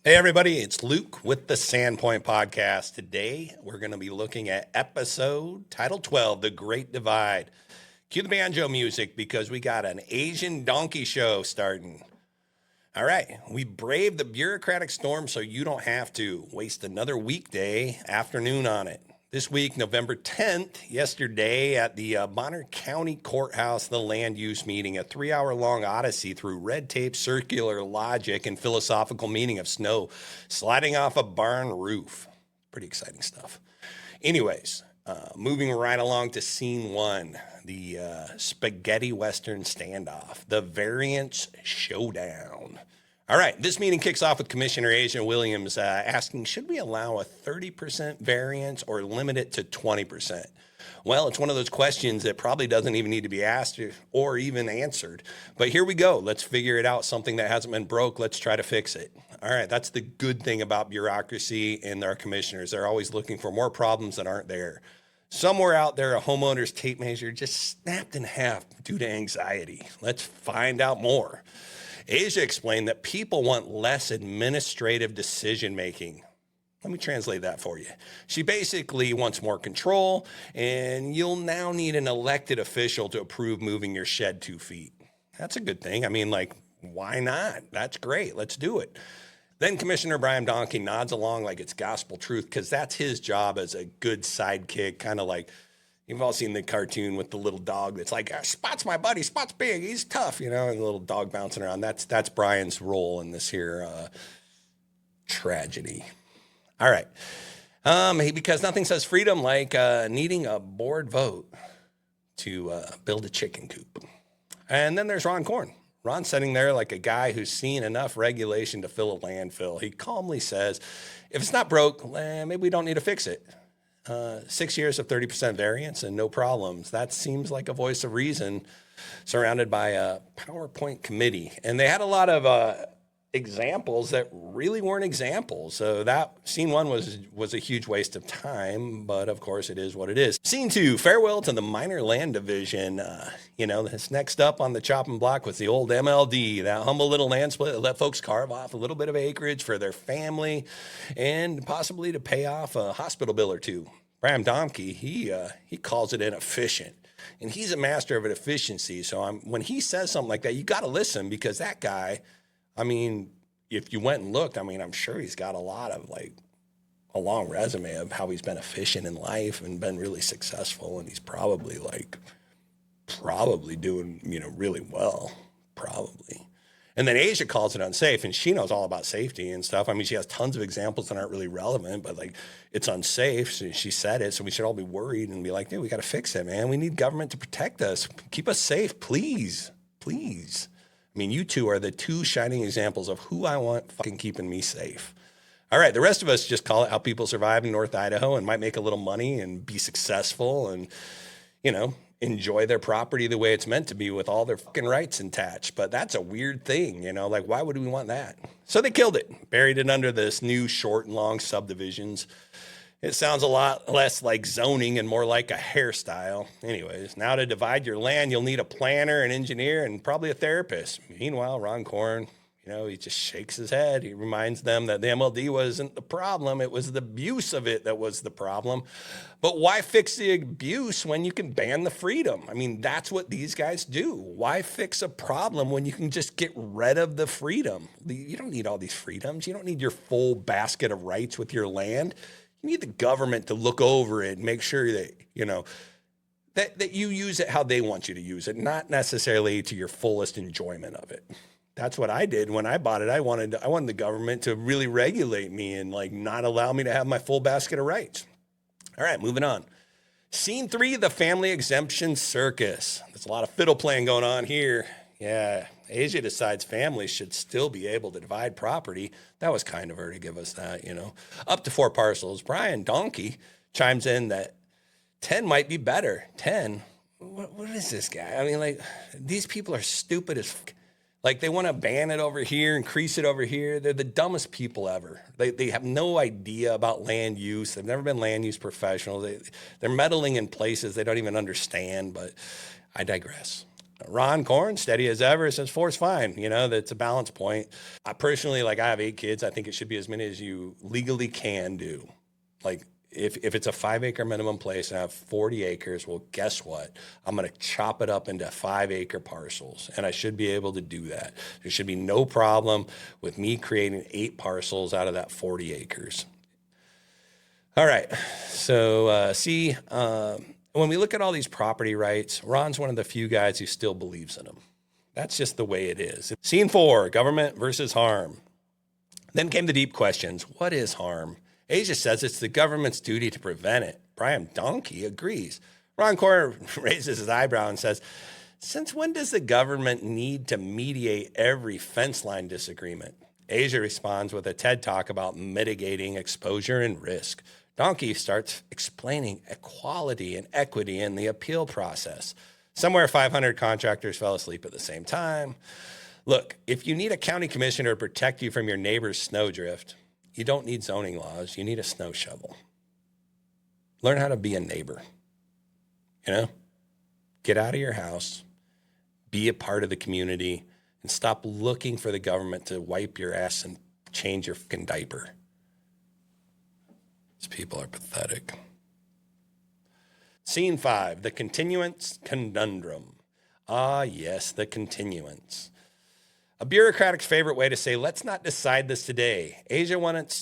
Hey everybody, it's Luke with the Sandpoint Podcast. Today we're going to be looking at episode title 12, The Great Divide. Cue the banjo music because we got an Asian donkey show starting. All right, we braved the bureaucratic storm so you don't have to waste another weekday afternoon on it. This week, November 10th, yesterday at the Bonner County Courthouse, the land use meeting, a 3-hour-long odyssey through red tape, circular logic, and philosophical meaning of snow sliding off a barn roof. Pretty exciting stuff. Anyways, moving right along to scene one, the spaghetti western standoff, the variance showdown. All right, this meeting kicks off with Commissioner Asia Williams asking, should we allow a 30% variance or limit it to 20%? Well, it's one of those questions that probably doesn't even need to be asked or even answered. But here we go. Let's figure it out. Something that hasn't been broke. Let's try to fix it. All right, that's the good thing about bureaucracy and our commissioners. They're always looking for more problems that aren't there. Somewhere out there, a homeowner's tape measure just snapped in half due to anxiety. Let's find out more. Asia explained that people want less administrative decision-making. Let me translate that for you. She basically wants more control, and you'll now need an elected official to approve moving your shed 2 feet. That's a good thing. I mean, why not? That's great. Let's do it. Then Commissioner Brian Donkey nods along like it's gospel truth because that's his job as a good sidekick, kind of like, you've all seen the cartoon with the little dog that's like, Spot's my buddy, Spot's big, he's tough, and the little dog bouncing around. That's Brian's role in this here tragedy. All right. Because nothing says freedom like needing a board vote to build a chicken coop. And then there's Ron Korn. Ron's sitting there like a guy who's seen enough regulation to fill a landfill. He calmly says, if it's not broke, maybe we don't need to fix it. 6 years of 30% variance and no problems. That seems like a voice of reason surrounded by a PowerPoint committee. And they had a lot of examples that really weren't examples. So that scene one was a huge waste of time, but of course it is what it is. Scene two, farewell to the minor land division. This next up on the chopping block was the old MLD, that humble little land split that let folks carve off a little bit of acreage for their family and possibly to pay off a hospital bill or two. Bram Domke, he calls it inefficient. And he's a master of efficiency. So when he says something like that, you got to listen because that guy, if you went and looked, I'm sure he's got a long resume of how he's been efficient in life and been really successful. And he's probably doing, really well, probably. And then Asia calls it unsafe, and she knows all about safety and stuff. She has tons of examples that aren't really relevant, but it's unsafe. So she said it, so we should all be worried and be like, dude, we got to fix it, man. We need government to protect us. Keep us safe, please, please. You two are the two shining examples of who I want fucking keeping me safe. All right, the rest of us just call it how people survive in North Idaho and might make a little money and be successful and, enjoy their property the way it's meant to be with all their fucking rights attached. But that's a weird thing, why would we want that? So they killed it, buried it under this new short and long subdivisions. It sounds a lot less like zoning and more like a hairstyle. Anyways, now to divide your land, you'll need a planner, an engineer, and probably a therapist. Meanwhile, Ron Korn, he just shakes his head. He reminds them that the MLD wasn't the problem. It was the abuse of it that was the problem. But why fix the abuse when you can ban the freedom? That's what these guys do. Why fix a problem when you can just get rid of the freedom? You don't need all these freedoms. You don't need your full basket of rights with your land. You need the government to look over it and make sure that, that you use it how they want you to use it, not necessarily to your fullest enjoyment of it. That's what I did when I bought it. I wanted the government to really regulate me and not allow me to have my full basket of rights. All right, moving on. Scene 3, the family exemption circus. There's a lot of fiddle playing going on here. Yeah, Asia decides families should still be able to divide property. That was kind of her to give us that, Up to 4 parcels. Brian Donkey chimes in that 10 might be better. 10? What is this guy? These people are stupid as fuck. They want to ban it over here, increase it over here. They're the dumbest people ever. They have no idea about land use. They've never been land use professionals. They're meddling in places they don't even understand, but I digress. Ron Korn, steady as ever, says four's fine. That's a balance point. I personally, I have 8 kids. I think it should be as many as you legally can do. If it's a 5-acre minimum place and I have 40 acres, well, guess what? I'm going to chop it up into 5-acre parcels, and I should be able to do that. There should be no problem with me creating 8 parcels out of that 40 acres. All right. So, when we look at all these property rights, Ron's one of the few guys who still believes in them. That's just the way it is. Scene 4, government versus harm. Then came the deep questions. What is harm? Asia says it's the government's duty to prevent it. Brian Donkey agrees. Ron Korn raises his eyebrow and says, since when does the government need to mediate every fence line disagreement? Asia responds with a TED Talk about mitigating exposure and risk. Donkey starts explaining equality and equity in the appeal process. Somewhere 500 contractors fell asleep at the same time. Look, if you need a county commissioner to protect you from your neighbor's snowdrift, you don't need zoning laws. You need a snow shovel. Learn how to be a neighbor. Get out of your house, be a part of the community, and stop looking for the government to wipe your ass and change your fucking diaper. These people are pathetic. Scene 5, the continuance conundrum. Ah, yes, the continuance. A bureaucratic's favorite way to say, let's not decide this today. Asia wanted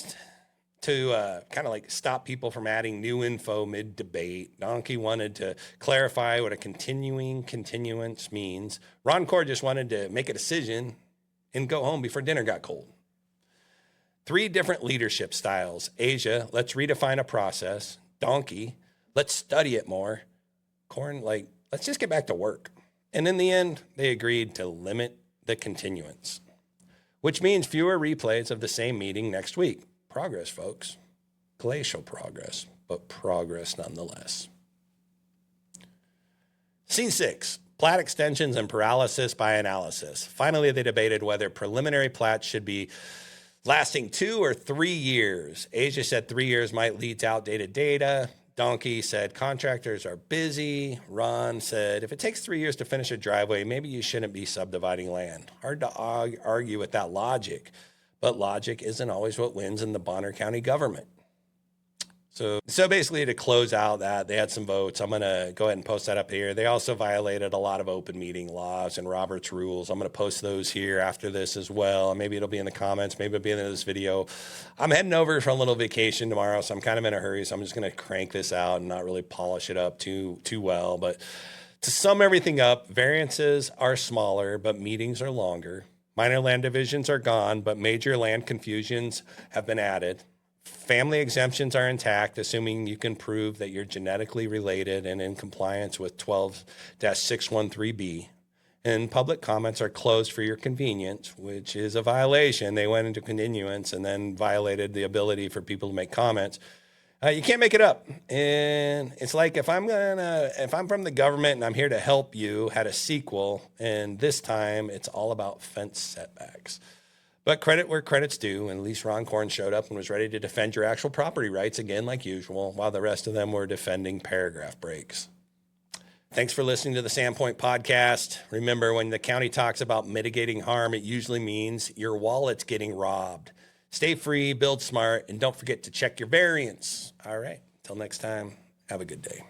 to kind of stop people from adding new info mid-debate. Donkey wanted to clarify what a continuance means. Ron Korn just wanted to make a decision and go home before dinner got cold. 3 different leadership styles. Asia, let's redefine a process. Donkey, let's study it more. Korn, let's just get back to work. And in the end, they agreed to limit the continuance, which means fewer replays of the same meeting next week. Progress, folks. Glacial progress, but progress nonetheless. Scene 6, plat extensions and paralysis by analysis. Finally, they debated whether preliminary plats should be lasting 2 or 3 years. Asia said 3 years might lead to outdated data. Donkey said contractors are busy. Ron said if it takes 3 years to finish a driveway, maybe you shouldn't be subdividing land. Hard to argue with that logic, but logic isn't always what wins in the Bonner County government. So basically to close out that, they had some votes. I'm going to go ahead and post that up here. They also violated a lot of open meeting laws and Robert's rules. I'm going to post those here after this as well. Maybe it'll be in the comments. Maybe it'll be in this video. I'm heading over for a little vacation tomorrow, so I'm kind of in a hurry. So I'm just going to crank this out and not really polish it up too well. But to sum everything up, variances are smaller, but meetings are longer. Minor land divisions are gone, but major land confusions have been added. Family exemptions are intact, assuming you can prove that you're genetically related and in compliance with 12-613B. And public comments are closed for your convenience, which is a violation. They went into continuance and then violated the ability for people to make comments. You can't make it up. And it's like if I'm from the government and I'm here to help you, had a sequel, and this time it's all about fence setbacks. But credit where credit's due, and at least Ron Korn showed up and was ready to defend your actual property rights again like usual, while the rest of them were defending paragraph breaks. Thanks for listening to the Sandpoint Podcast. Remember, when the county talks about mitigating harm, it usually means your wallet's getting robbed. Stay free, build smart, and don't forget to check your variance. All right, until next time, have a good day.